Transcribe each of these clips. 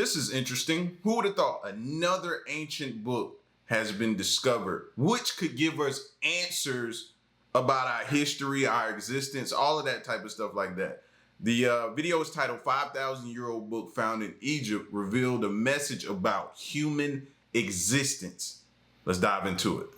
this is interesting. Who would have thought another ancient book has been discovered, which could give us answers about our history, our existence, all of that type of stuff like that. The video is titled 5,000-Year-Old Book Found in Egypt Revealed a Message About Human Existence. Let's dive into it.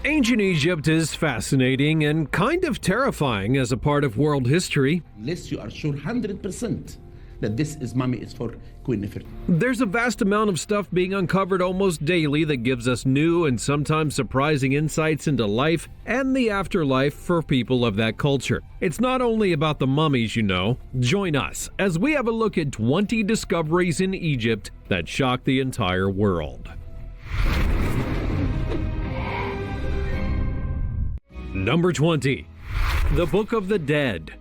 Ancient Egypt is fascinating and kind of terrifying as a part of world history. Unless you are sure 100% that this mummy is for Queen Nefertiti. There's a vast amount of stuff being uncovered almost daily that gives us new and sometimes surprising insights into life and the afterlife for people of that culture. It's not only about the mummies, you know. Join us as we have a look at 20 discoveries in Egypt that shock the entire world. Number 20. The Book of the Dead.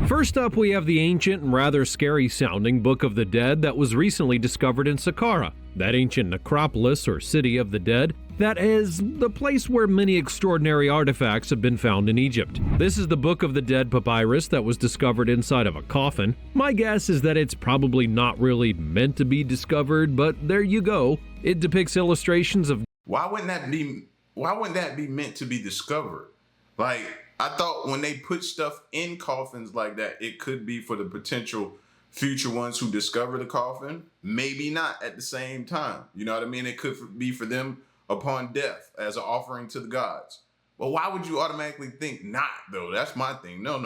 First up, we have the ancient and rather scary-sounding Book of the Dead that was recently discovered in Saqqara, that ancient necropolis or city of the dead that is the place where many extraordinary artifacts have been found in Egypt. This is the Book of the Dead papyrus that was discovered inside of a coffin. My guess is that it's probably not really meant to be discovered, but there you go. It depicts illustrations of... Why wouldn't that be meant to be discovered? Like, I thought when they put stuff in coffins like that, it could be for the potential future ones who discover the coffin. Maybe not at the same time. You know what I mean? It could be for them upon death as an offering to the gods. But why would you automatically think not, though? That's my thing. No.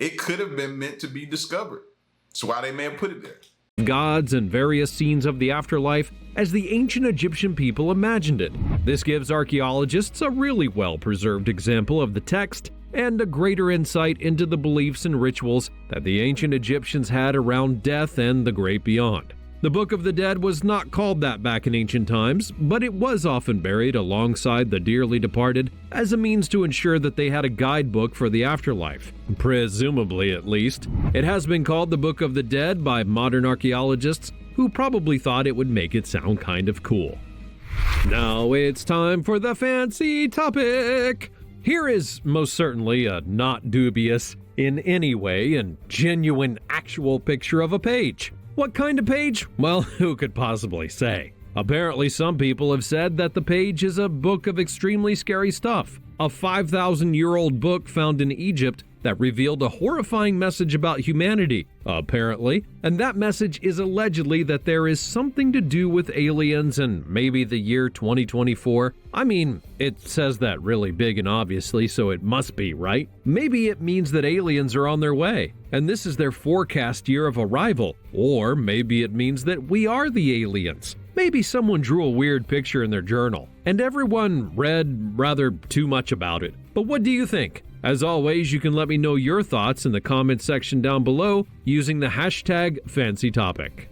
It could have been meant to be discovered. That's why they may have put it there. Gods and various scenes of the afterlife as the ancient Egyptian people imagined it. This gives archaeologists a really well-preserved example of the text and a greater insight into the beliefs and rituals that the ancient Egyptians had around death and the great beyond. The Book of the Dead was not called that back in ancient times, but it was often buried alongside the dearly departed as a means to ensure that they had a guidebook for the afterlife, presumably at least. It has been called the Book of the Dead by modern archaeologists who probably thought it would make it sound kind of cool. Now it's time for the fancy topic. Here is most certainly a not dubious in any way and genuine actual picture of a page. What kind of page? Well, who could possibly say? Apparently, some people have said that the page is a book of extremely scary stuff. A 5,000-year-old book found in Egypt that revealed a horrifying message about humanity, apparently. And that message is allegedly that there is something to do with aliens and maybe the year 2024. I mean, it says that really big and obviously, so it must be, right? Maybe it means that aliens are on their way, and this is their forecast year of arrival. Or maybe it means that we are the aliens. Maybe someone drew a weird picture in their journal, and everyone read rather too much about it. But what do you think? As always, you can let me know your thoughts in the comment section down below using the hashtag FancyTopic.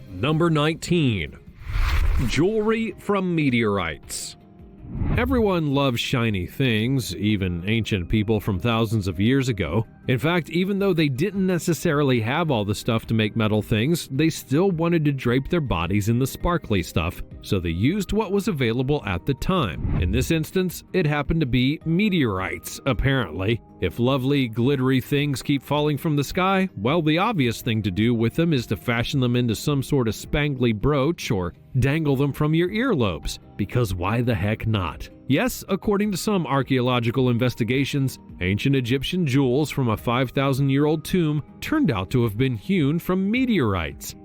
Number 19. Jewelry from meteorites. Everyone loves shiny things, even ancient people from thousands of years ago. In fact, even though they didn't necessarily have all the stuff to make metal things, they still wanted to drape their bodies in the sparkly stuff, so they used what was available at the time. In this instance, it happened to be meteorites, apparently. If lovely, glittery things keep falling from the sky, well, the obvious thing to do with them is to fashion them into some sort of spangly brooch or dangle them from your earlobes, because why the heck not? Yes, according to some archaeological investigations, ancient Egyptian jewels from a 5,000-year-old tomb turned out to have been hewn from meteorites.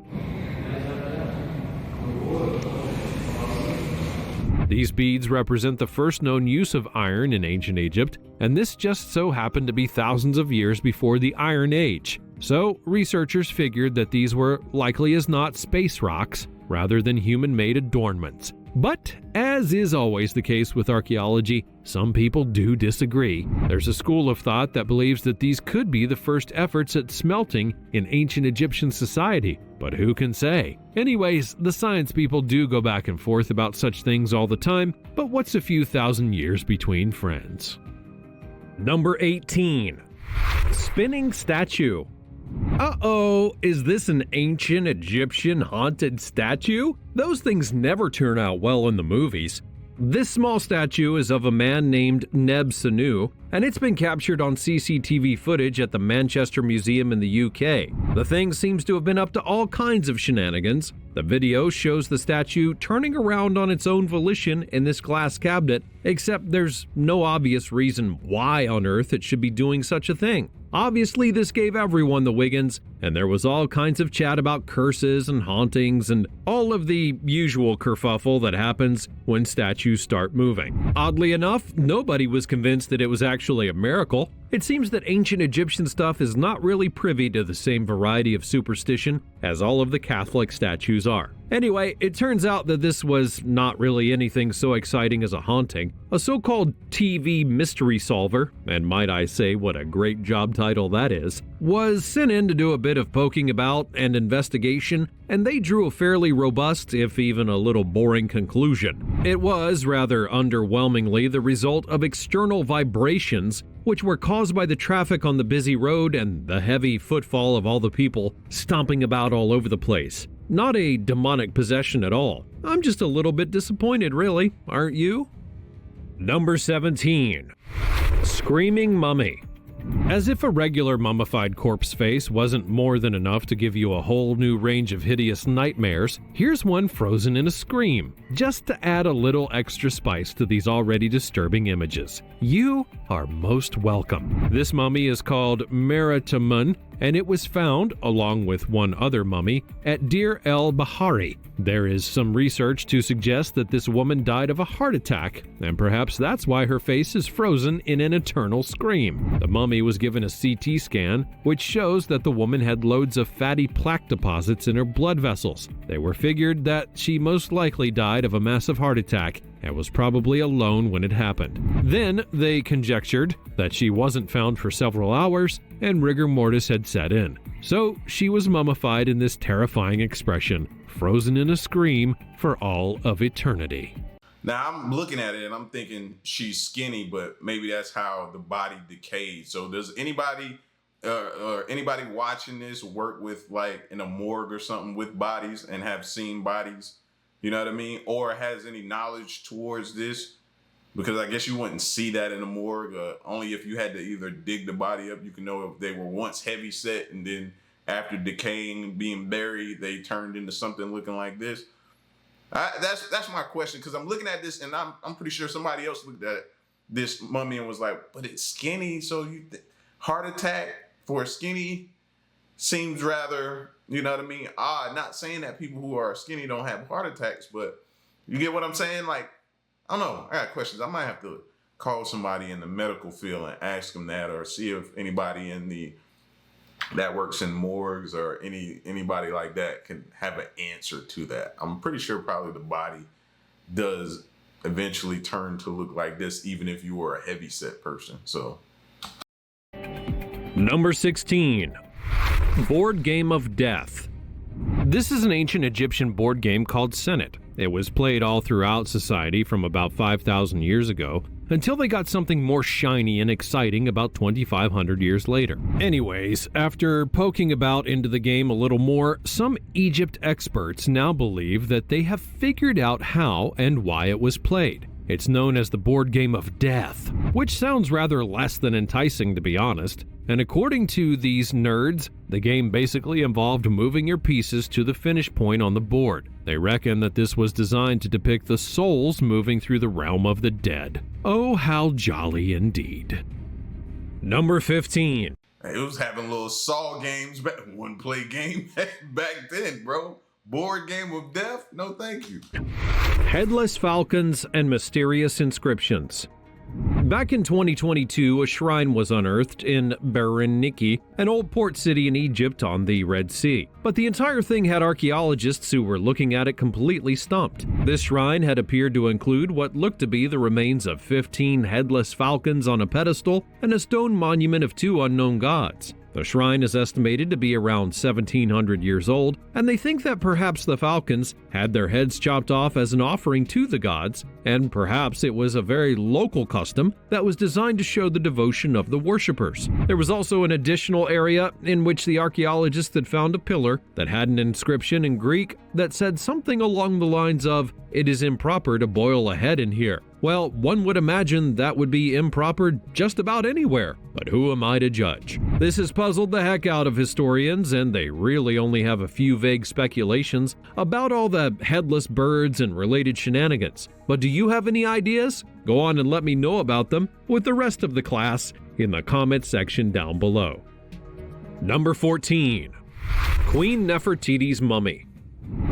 These beads represent the first known use of iron in ancient Egypt, and this just so happened to be thousands of years before the Iron Age. So, researchers figured that these were likely as not space rocks, rather than human-made adornments. But, as is always the case with archaeology, some people do disagree. There's a school of thought that believes that these could be the first efforts at smelting in ancient Egyptian society, but who can say? Anyways, the science people do go back and forth about such things all the time, but what's a few thousand years between friends? Number 18. Spinning statue. Uh-oh, is this an ancient Egyptian haunted statue? Those things never turn out well in the movies. This small statue is of a man named Neb Sanu, and it's been captured on CCTV footage at the Manchester Museum in the UK. The thing seems to have been up to all kinds of shenanigans. The video shows the statue turning around on its own volition in this glass cabinet, except there's no obvious reason why on earth it should be doing such a thing. Obviously, this gave everyone the Wiggins, and there was all kinds of chat about curses and hauntings and all of the usual kerfuffle that happens when statues start moving. Oddly enough, nobody was convinced that it was actually a miracle. It seems that ancient Egyptian stuff is not really privy to the same variety of superstition as all of the Catholic statues are. Anyway, it turns out that this was not really anything so exciting as a haunting. A so-called TV mystery solver, and might I say what a great job title that is, was sent in to do a bit of poking about and investigation, and they drew a fairly robust, if even a little boring, conclusion. It was, rather underwhelmingly, the result of external vibrations which were caused by the traffic on the busy road and the heavy footfall of all the people stomping about all over the place. Not a demonic possession at all. I'm just a little bit disappointed, really, aren't you? Number 17. Screaming Mummy. As if a regular mummified corpse face wasn't more than enough to give you a whole new range of hideous nightmares, here's one frozen in a scream, just to add a little extra spice to these already disturbing images. You are most welcome. This mummy is called Meritamun, and it was found, along with one other mummy, at Deir el-Bahari. There is some research to suggest that this woman died of a heart attack, and perhaps that's why her face is frozen in an eternal scream. The mummy was given a CT scan, which shows that the woman had loads of fatty plaque deposits in her blood vessels. They were figured that she most likely died of a massive heart attack and was probably alone when it happened. Then they conjectured that she wasn't found for several hours and rigor mortis had set in. So she was mummified in this terrifying expression, frozen in a scream for all of eternity. Now I'm looking at it and I'm thinking she's skinny, but maybe that's how the body decays. So does anybody or anybody watching this work with like in a morgue or something with bodies and have seen bodies? You know what I mean? Or has any knowledge towards this? Because I guess you wouldn't see that in a morgue. Only if you had to either dig the body up, you can know if they were once heavy set and then after decaying and being buried, they turned into something looking like this. That's my question, because I'm looking at this and I'm pretty sure somebody else looked at this mummy and was like, but it's skinny, so heart attack for a skinny seems rather, you know what I mean, odd. Not saying that people who are skinny don't have heart attacks, but you get what I'm saying? Like, I don't know. I got questions. I might have to call somebody in the medical field and ask them that, or see if anybody that works in morgues or anybody like that can have an answer to that. I'm pretty sure probably the body does eventually turn to look like this, even if you were a heavy set person. So, Number 16. Board Game of Death. This is an ancient Egyptian board game called Senet. It was played all throughout society from about 5,000 years ago until they got something more shiny and exciting about 2,500 years later. Anyways, after poking about into the game a little more, some Egypt experts now believe that they have figured out how and why it was played. It's known as the Board Game of Death, which sounds rather less than enticing, to be honest. And according to these nerds, the game basically involved moving your pieces to the finish point on the board. They reckon that this was designed to depict the souls moving through the realm of the dead. Oh, how jolly indeed. Number 15. It was having little Saw games back, one play game back then, bro. Board Game of Death? No, thank you. Headless falcons and mysterious inscriptions. Back in 2022, a shrine was unearthed in Berenike, an old port city in Egypt on the Red Sea. But the entire thing had archaeologists who were looking at it completely stumped. This shrine had appeared to include what looked to be the remains of 15 headless falcons on a pedestal and a stone monument of 2 unknown gods. The shrine is estimated to be around 1,700 years old, and they think that perhaps the falcons had their heads chopped off as an offering to the gods, and perhaps it was a very local custom that was designed to show the devotion of the worshippers. There was also an additional area in which the archaeologists had found a pillar that had an inscription in Greek that said something along the lines of, "It is improper to boil a head in here." Well, one would imagine that would be improper just about anywhere, but who am I to judge? This has puzzled the heck out of historians, and they really only have a few vague speculations about all the headless birds and related shenanigans. But do you have any ideas? Go on and let me know about them with the rest of the class in the comment section down below. Number 14. Queen Nefertiti's mummy.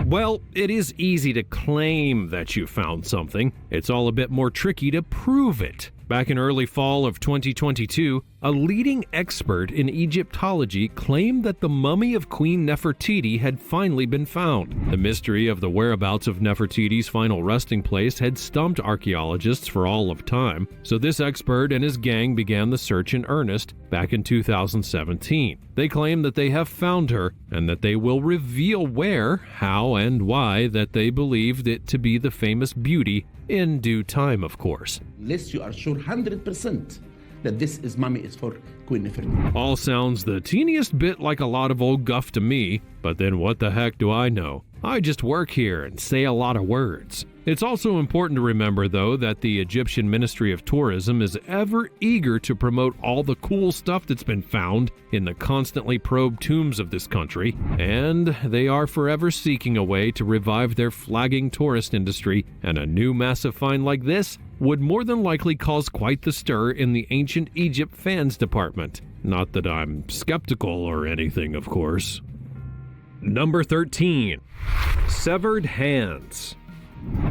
Well, it is easy to claim that you found something. It's all a bit more tricky to prove it. Back in early fall of 2022, a leading expert in Egyptology claimed that the mummy of Queen Nefertiti had finally been found. The mystery of the whereabouts of Nefertiti's final resting place had stumped archaeologists for all of time, so this expert and his gang began the search in earnest back in 2017. They claim that they have found her and that they will reveal where, how, and why that they believed it to be the famous beauty in due time, of course. Unless you are sure 100% that this is mummy is for Queen Nefertiti. All sounds the teeniest bit like a lot of old guff to me, but then what the heck do I know? I just work here and say a lot of words. It's also important to remember, though, that the Egyptian Ministry of Tourism is ever eager to promote all the cool stuff that's been found in the constantly probed tombs of this country, and they are forever seeking a way to revive their flagging tourist industry, and a new massive find like this would more than likely cause quite the stir in the ancient Egypt fans department. Not that I'm skeptical or anything, of course. Number 13. Severed hands.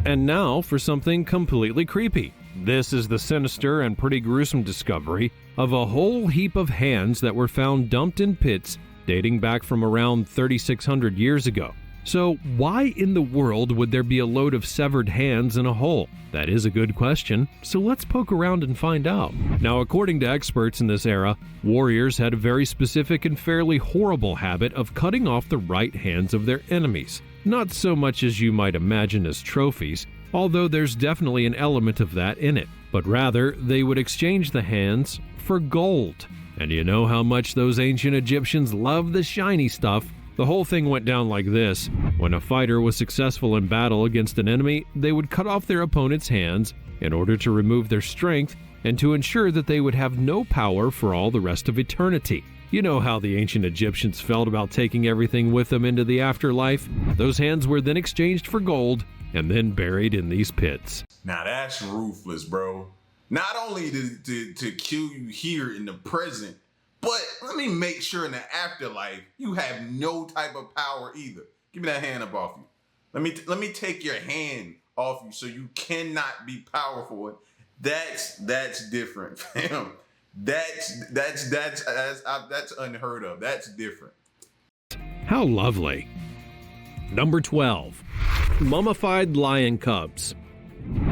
And now for something completely creepy. This is the sinister and pretty gruesome discovery of a whole heap of hands that were found dumped in pits dating back from around 3,600 years ago. So why in the world would there be a load of severed hands in a hole? That is a good question, so let's poke around and find out. Now, according to experts in this era, warriors had a very specific and fairly horrible habit of cutting off the right hands of their enemies. Not so much as you might imagine as trophies, although there's definitely an element of that in it, but rather they would exchange the hands for gold. And you know how much those ancient Egyptians loved the shiny stuff. The whole thing went down like this. When a fighter was successful in battle against an enemy, they would cut off their opponent's hands in order to remove their strength and to ensure that they would have no power for all the rest of eternity. You know how the ancient Egyptians felt about taking everything with them into the afterlife? Those hands were then exchanged for gold and then buried in these pits. Now that's ruthless, bro. Not only to kill you here in the present, but let me make sure in the afterlife you have no type of power either. Give me that hand up off you. Let me take your hand off you so you cannot be powerful. That's different, fam. That's unheard of. That's different. How lovely. Number 12. Mummified lion cubs.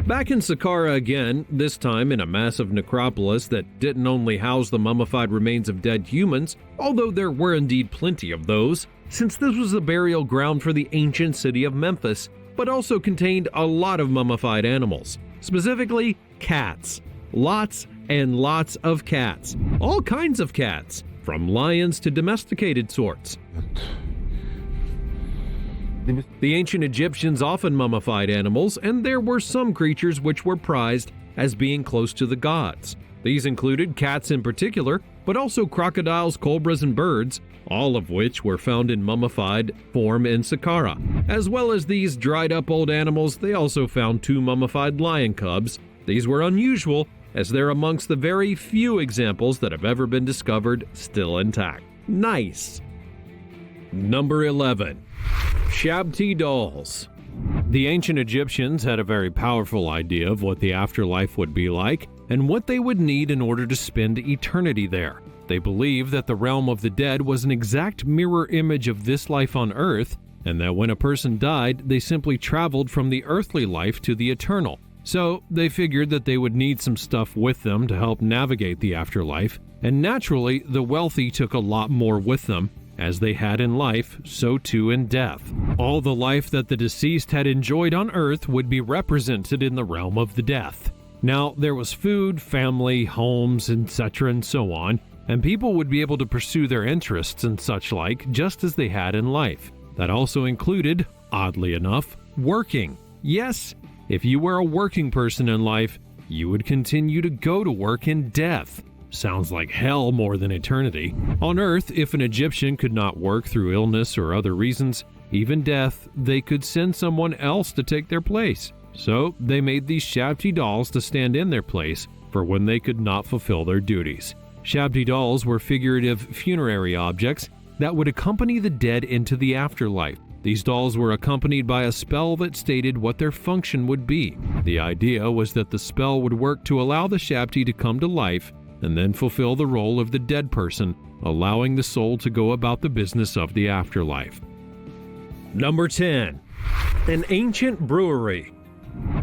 Back in Saqqara again, this time in a massive necropolis that didn't only house the mummified remains of dead humans, although there were indeed plenty of those, since this was the burial ground for the ancient city of Memphis, but also contained a lot of mummified animals, specifically cats. Lots and lots of cats. All kinds of cats, from lions to domesticated sorts. The ancient Egyptians often mummified animals, and there were some creatures which were prized as being close to the gods. These included cats in particular, but also crocodiles, cobras, and birds, all of which were found in mummified form in Saqqara. As well as these dried up old animals, they also found 2 mummified lion cubs. These were unusual, as they're amongst the very few examples that have ever been discovered still intact. Nice. Number 11. Shabti dolls. The ancient Egyptians had a very powerful idea of what the afterlife would be like and what they would need in order to spend eternity there. They believed that the realm of the dead was an exact mirror image of this life on earth, and that when a person died, they simply traveled from the earthly life to the eternal. So they figured that they would need some stuff with them to help navigate the afterlife, and naturally, the wealthy took a lot more with them. As they had in life, so too in death. All the life that the deceased had enjoyed on earth would be represented in the realm of the death. Now, there was food, family, homes, etc. and so on, and people would be able to pursue their interests and such like just as they had in life. That also included, oddly enough, working. Yes, if you were a working person in life, you would continue to go to work in death. Sounds like hell more than eternity. On Earth, if an Egyptian could not work through illness or other reasons, even death, they could send someone else to take their place. So they made these Shabti dolls to stand in their place for when they could not fulfill their duties. Shabti dolls were figurative funerary objects that would accompany the dead into the afterlife. These dolls were accompanied by a spell that stated what their function would be. The idea was that the spell would work to allow the Shabti to come to life and then fulfill the role of the dead person, allowing the soul to go about the business of the afterlife. Number 10. An ancient brewery.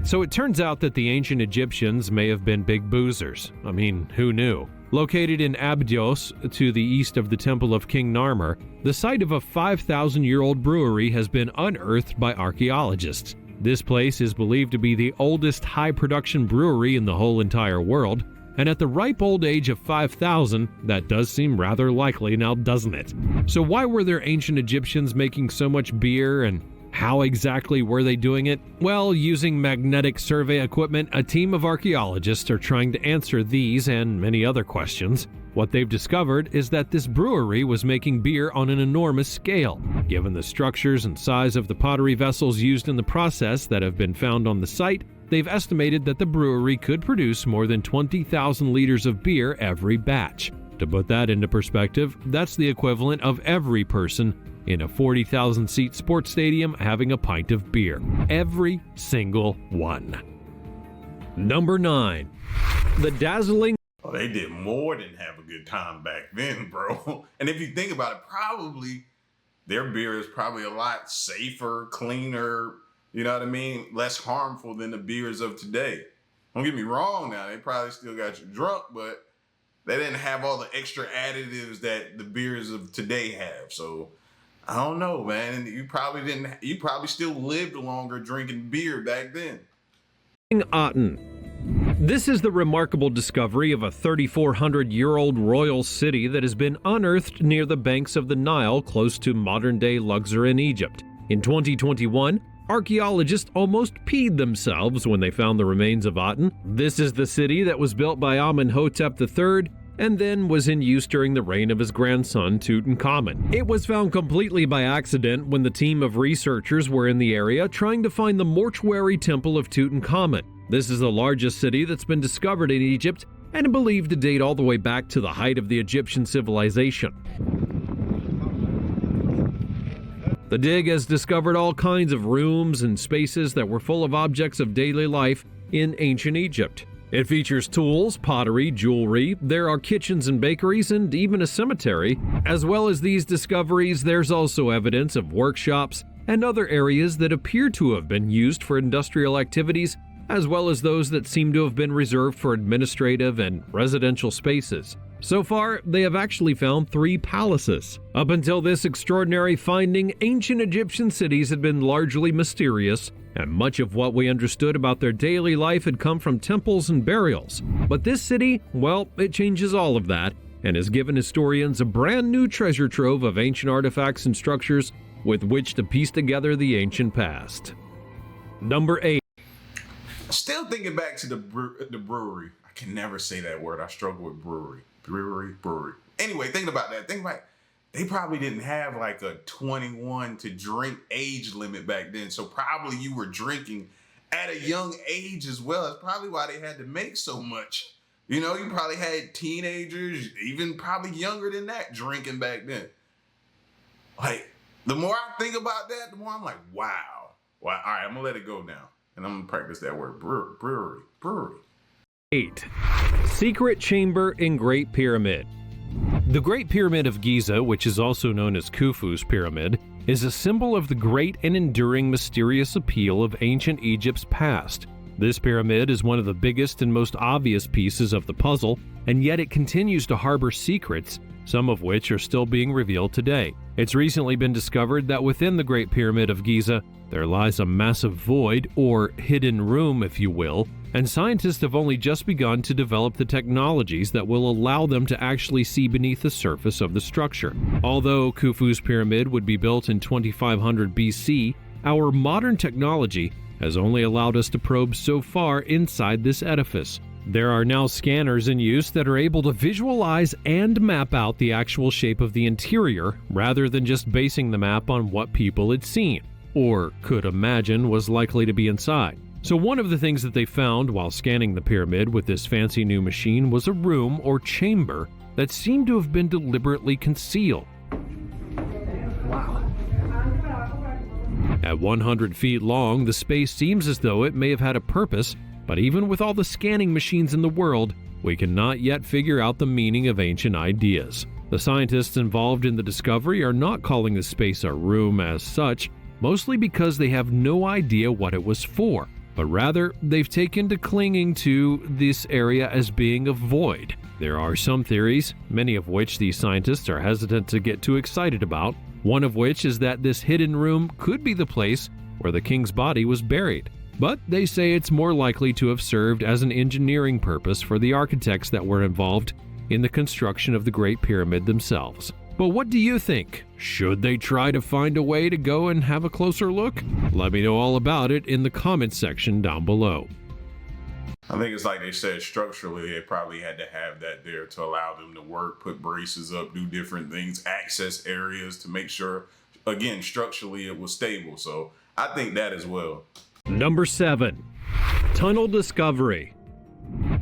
So it turns out that the ancient Egyptians may have been big boozers. I mean, who knew? Located in Abydos, to the east of the Temple of King Narmer, the site of a 5,000-year-old brewery has been unearthed by archaeologists. This place is believed to be the oldest high-production brewery in the whole entire world, and at the ripe old age of 5,000, that does seem rather likely now, doesn't it? So why were there ancient Egyptians making so much beer, and how exactly were they doing it? Well, using magnetic survey equipment, a team of archaeologists are trying to answer these and many other questions. What they've discovered is that this brewery was making beer on an enormous scale. Given the structures and size of the pottery vessels used in the process that have been found on the site, they've estimated that the brewery could produce more than 20,000 liters of beer every batch. To put that into perspective, that's the equivalent of every person in a 40,000-seat sports stadium having a pint of beer. Every single one. Number 9. The dazzling... Oh, they did more than have a good time back then, bro. And if you think about it, probably their beer is probably a lot safer, cleaner, you know what I mean? Less harmful than the beers of today. Don't get me wrong now, they probably still got you drunk, but they didn't have all the extra additives that the beers of today have. So I don't know, man. You probably still lived longer drinking beer back then. Aten. This is the remarkable discovery of a 3,400-year-old royal city that has been unearthed near the banks of the Nile close to modern-day Luxor in Egypt. In 2021, archaeologists almost peed themselves when they found the remains of Aten. This is the city that was built by Amenhotep III and then was in use during the reign of his grandson Tutankhamun. It was found completely by accident when the team of researchers were in the area trying to find the mortuary temple of Tutankhamun. This is the largest city that's been discovered in Egypt and believed to date all the way back to the height of the Egyptian civilization. The dig has discovered all kinds of rooms and spaces that were full of objects of daily life in ancient Egypt. It features tools, pottery, jewelry, there are kitchens and bakeries, and even a cemetery. As well as these discoveries, there's also evidence of workshops and other areas that appear to have been used for industrial activities, as well as those that seem to have been reserved for administrative and residential spaces. So far, they have actually found 3 palaces. Up until this extraordinary finding, ancient Egyptian cities had been largely mysterious, and much of what we understood about their daily life had come from temples and burials. But this city, well, it changes all of that, and has given historians a brand new treasure trove of ancient artifacts and structures with which to piece together the ancient past. Number 8. Still thinking back to the brewery. I can never say that word. I struggle with brewery. Brewery. Anyway, thinking about that. They probably didn't have like a 21 to drink age limit back then. So probably you were drinking at a young age as well. That's probably why they had to make so much. You know, you probably had teenagers, even probably younger than that, drinking back then. Like, the more I think about that, the more I'm like, wow. Well, all right, I'm gonna let it go now. And I'm gonna practice that word, brewery. 8. Secret chamber in Great Pyramid. The Great Pyramid of Giza, which is also known as Khufu's Pyramid, is a symbol of the great and enduring mysterious appeal of ancient Egypt's past. This pyramid is one of the biggest and most obvious pieces of the puzzle, and yet it continues to harbor secrets, some of which are still being revealed today. It's recently been discovered that within the Great Pyramid of Giza, there lies a massive void, or hidden room if you will, and scientists have only just begun to develop the technologies that will allow them to actually see beneath the surface of the structure. Although Khufu's pyramid would be built in 2500 BC, our modern technology has only allowed us to probe so far inside this edifice. There are now scanners in use that are able to visualize and map out the actual shape of the interior rather than just basing the map on what people had seen or could imagine was likely to be inside. So one of the things that they found while scanning the pyramid with this fancy new machine was a room or chamber that seemed to have been deliberately concealed. At 100 feet long, the space seems as though it may have had a purpose, but even with all the scanning machines in the world, we cannot yet figure out the meaning of ancient ideas. The scientists involved in the discovery are not calling the space a room as such, mostly because they have no idea what it was for, but rather they've taken to clinging to this area as being a void. There are some theories, many of which these scientists are hesitant to get too excited about, one of which is that this hidden room could be the place where the king's body was buried. But they say it's more likely to have served as an engineering purpose for the architects that were involved in the construction of the Great Pyramid themselves. But what do you think? Should they try to find a way to go and have a closer look? Let me know all about it in the comments section down below. I think it's like they said, structurally, they probably had to have that there to allow them to work, put braces up, do different things, access areas to make sure, again, structurally it was stable. So I think that as well. Number 7. Tunnel discovery.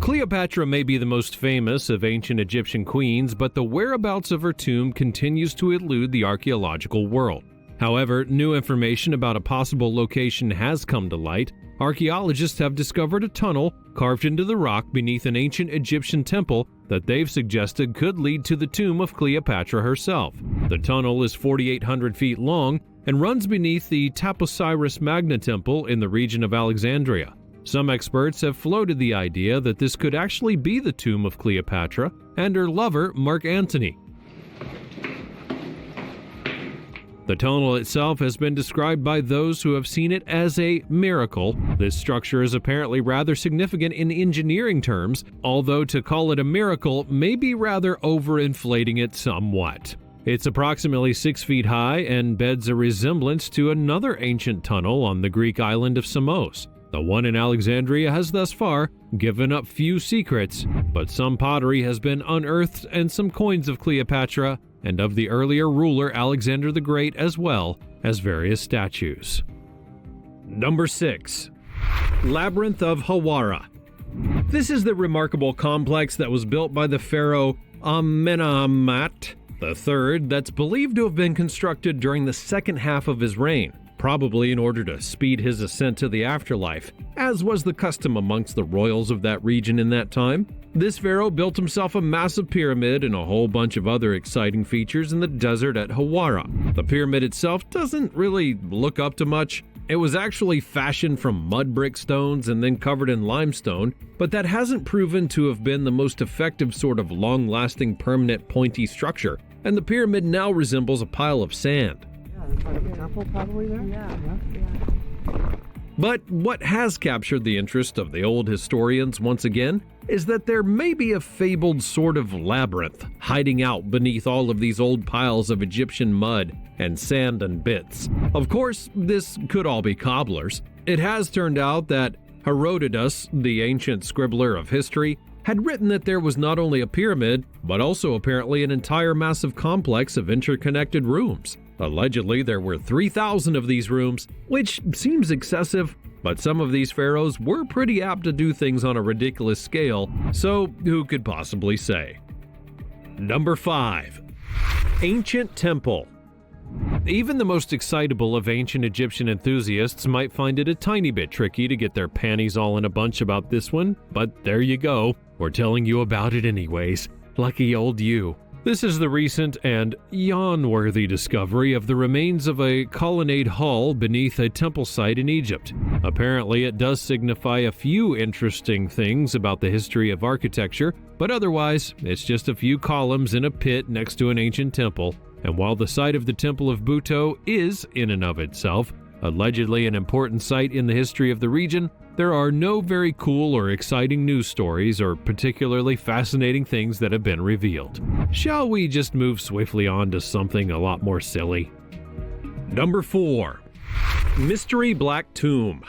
Cleopatra may be the most famous of ancient Egyptian queens, but the whereabouts of her tomb continues to elude the archaeological world. However, new information about a possible location has come to light. Archaeologists have discovered a tunnel carved into the rock beneath an ancient Egyptian temple that they've suggested could lead to the tomb of Cleopatra herself. The tunnel is 4,800 feet long and runs beneath the Taposiris Magna Temple in the region of Alexandria. Some experts have floated the idea that this could actually be the tomb of Cleopatra and her lover, Mark Antony. The tunnel itself has been described by those who have seen it as a miracle. This structure is apparently rather significant in engineering terms, although to call it a miracle may be rather overinflating it somewhat. It's approximately 6 feet high and bears a resemblance to another ancient tunnel on the Greek island of Samos. The one in Alexandria has thus far given up few secrets, but some pottery has been unearthed and some coins of Cleopatra and of the earlier ruler Alexander the Great, as well as various statues. Number 6. Labyrinth of Hawara. This is the remarkable complex that was built by the pharaoh Amenemhat III that's believed to have been constructed during the second half of his reign, probably in order to speed his ascent to the afterlife, as was the custom amongst the royals of that region in that time. This pharaoh built himself a massive pyramid and a whole bunch of other exciting features in the desert at Hawara. The pyramid itself doesn't really look up to much. It was actually fashioned from mud brick stones and then covered in limestone, but that hasn't proven to have been the most effective sort of long-lasting permanent pointy structure, and the pyramid now resembles a pile of sand. That's part of the temple probably there? Yeah. But what has captured the interest of the old historians once again is that there may be a fabled sort of labyrinth hiding out beneath all of these old piles of Egyptian mud and sand and bits. Of course, this could all be cobblers. It has turned out that Herodotus, the ancient scribbler of history, had written that there was not only a pyramid, but also apparently an entire massive complex of interconnected rooms. Allegedly, there were 3,000 of these rooms, which seems excessive, but some of these pharaohs were pretty apt to do things on a ridiculous scale, so who could possibly say? Number 5. Ancient Temple. Even the most excitable of ancient Egyptian enthusiasts might find it a tiny bit tricky to get their panties all in a bunch about this one, but there you go. We're telling you about it anyways. Lucky old you. This is the recent and yawn-worthy discovery of the remains of a colonnade hall beneath a temple site in Egypt. Apparently, it does signify a few interesting things about the history of architecture, but otherwise, it's just a few columns in a pit next to an ancient temple. And while the site of the Temple of Buto is, in and of itself, Allegedly an important site in the history of the region, there are no very cool or exciting news stories or particularly fascinating things that have been revealed. Shall we just move swiftly on to something a lot more silly? Number 4. Mystery Black Tomb.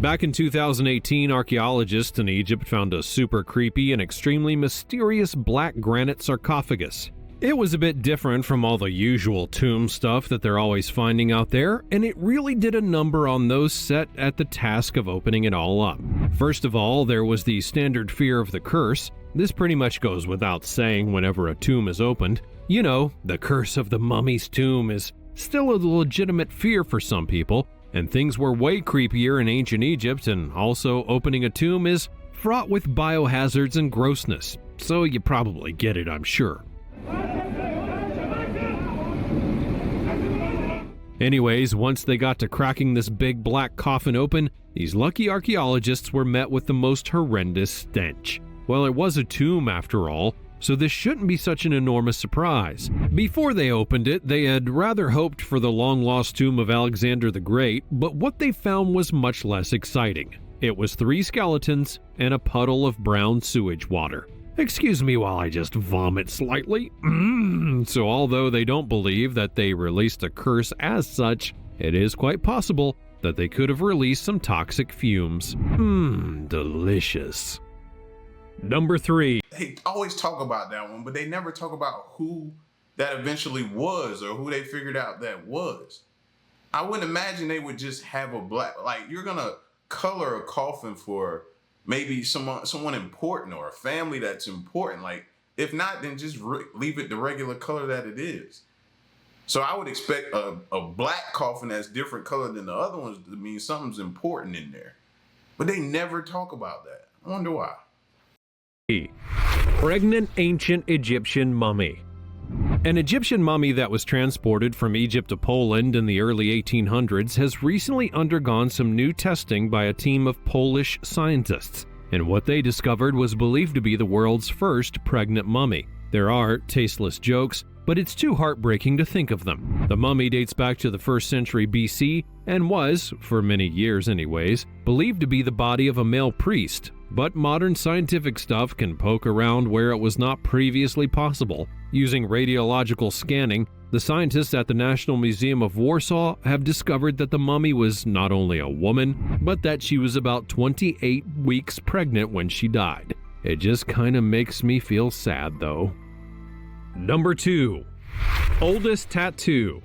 Back in 2018, archaeologists in Egypt found a super creepy and extremely mysterious black granite sarcophagus. It was a bit different from all the usual tomb stuff that they're always finding out there, and it really did a number on those set at the task of opening it all up. First of all, there was the standard fear of the curse. This pretty much goes without saying whenever a tomb is opened. You know, the curse of the mummy's tomb is still a legitimate fear for some people, and things were way creepier in ancient Egypt, and also opening a tomb is fraught with biohazards and grossness, so you probably get it, I'm sure. Anyways, once they got to cracking this big black coffin open, these lucky archaeologists were met with the most horrendous stench. Well, it was a tomb after all, so this shouldn't be such an enormous surprise. Before they opened it, they had rather hoped for the long-lost tomb of Alexander the Great, but what they found was much less exciting. It was 3 skeletons and a puddle of brown sewage water. Excuse me while I just vomit slightly. So although they don't believe that they released a curse as such, it is quite possible that they could have released some toxic fumes. Delicious. Number 3. They always talk about that one, but they never talk about who that eventually was or who they figured out that was. I wouldn't imagine they would just have a black, like you're gonna color a coffin for maybe someone important or a family that's important. Like, if not, then just leave it the regular color that it is. So I would expect a black coffin that's different color than the other ones to mean something's important in there. But they never talk about that. I wonder why. Pregnant ancient Egyptian mummy. An Egyptian mummy that was transported from Egypt to Poland in the early 1800s has recently undergone some new testing by a team of Polish scientists, and what they discovered was believed to be the world's first pregnant mummy. There are tasteless jokes, but it's too heartbreaking to think of them. The mummy dates back to the 1st century BC and was, for many years anyways, believed to be the body of a male priest, but modern scientific stuff can poke around where it was not previously possible. Using radiological scanning, the scientists at the National Museum of Warsaw have discovered that the mummy was not only a woman, but that she was about 28 weeks pregnant when she died. It just kind of makes me feel sad though. Number 2. Oldest tattoo.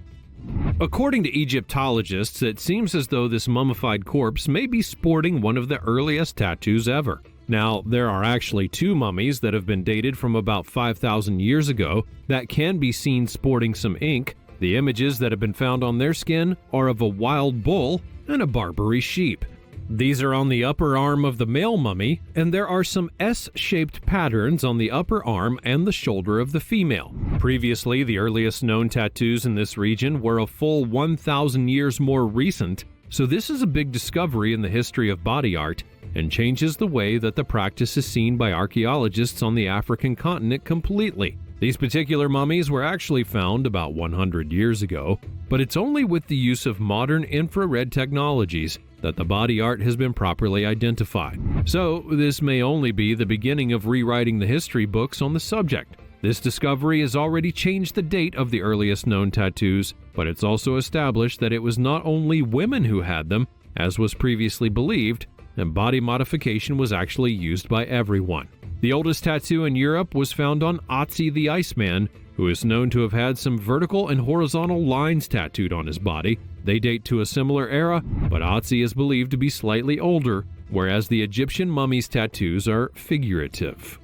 According to Egyptologists, it seems as though this mummified corpse may be sporting one of the earliest tattoos ever. Now, there are actually 2 mummies that have been dated from about 5,000 years ago that can be seen sporting some ink. The images that have been found on their skin are of a wild bull and a Barbary sheep. These are on the upper arm of the male mummy, and there are some S-shaped patterns on the upper arm and the shoulder of the female. Previously, the earliest known tattoos in this region were a full 1,000 years more recent, so this is a big discovery in the history of body art and changes the way that the practice is seen by archaeologists on the African continent completely. These particular mummies were actually found about 100 years ago, but it's only with the use of modern infrared technologies that the body art has been properly identified. So this may only be the beginning of rewriting the history books on the subject. This discovery has already changed the date of the earliest known tattoos, but it's also established that it was not only women who had them, as was previously believed, and body modification was actually used by everyone. The oldest tattoo in Europe was found on Otzi the Iceman, who is known to have had some vertical and horizontal lines tattooed on his body. They date to a similar era, but Otzi is believed to be slightly older, whereas the Egyptian mummies' tattoos are figurative.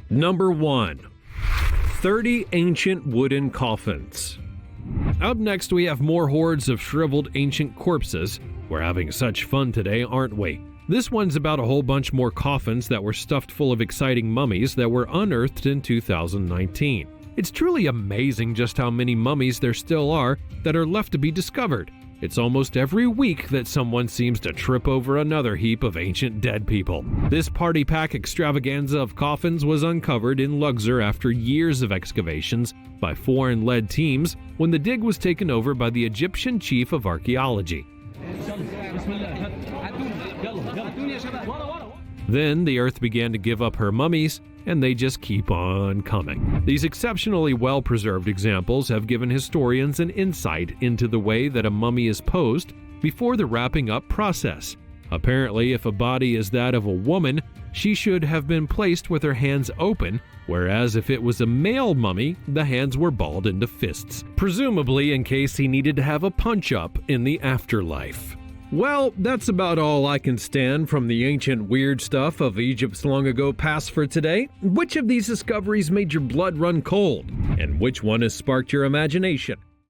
Number 1. 30 ancient wooden coffins. Up next, we have more hordes of shriveled ancient corpses. We're having such fun today, aren't we? This one's about a whole bunch more coffins that were stuffed full of exciting mummies that were unearthed in 2019. It's truly amazing just how many mummies there still are that are left to be discovered. It's almost every week that someone seems to trip over another heap of ancient dead people. This party pack extravaganza of coffins was uncovered in Luxor after years of excavations by foreign-led teams when the dig was taken over by the Egyptian chief of archaeology. Then the earth began to give up her mummies, and they just keep on coming. These exceptionally well-preserved examples have given historians an insight into the way that a mummy is posed before the wrapping up process. Apparently, if a body is that of a woman, she should have been placed with her hands open, whereas if it was a male mummy, the hands were balled into fists, presumably in case he needed to have a punch-up in the afterlife. Well, that's about all I can stand from the ancient weird stuff of Egypt's long ago past for today. Which of these discoveries made your blood run cold? And which one has sparked your imagination?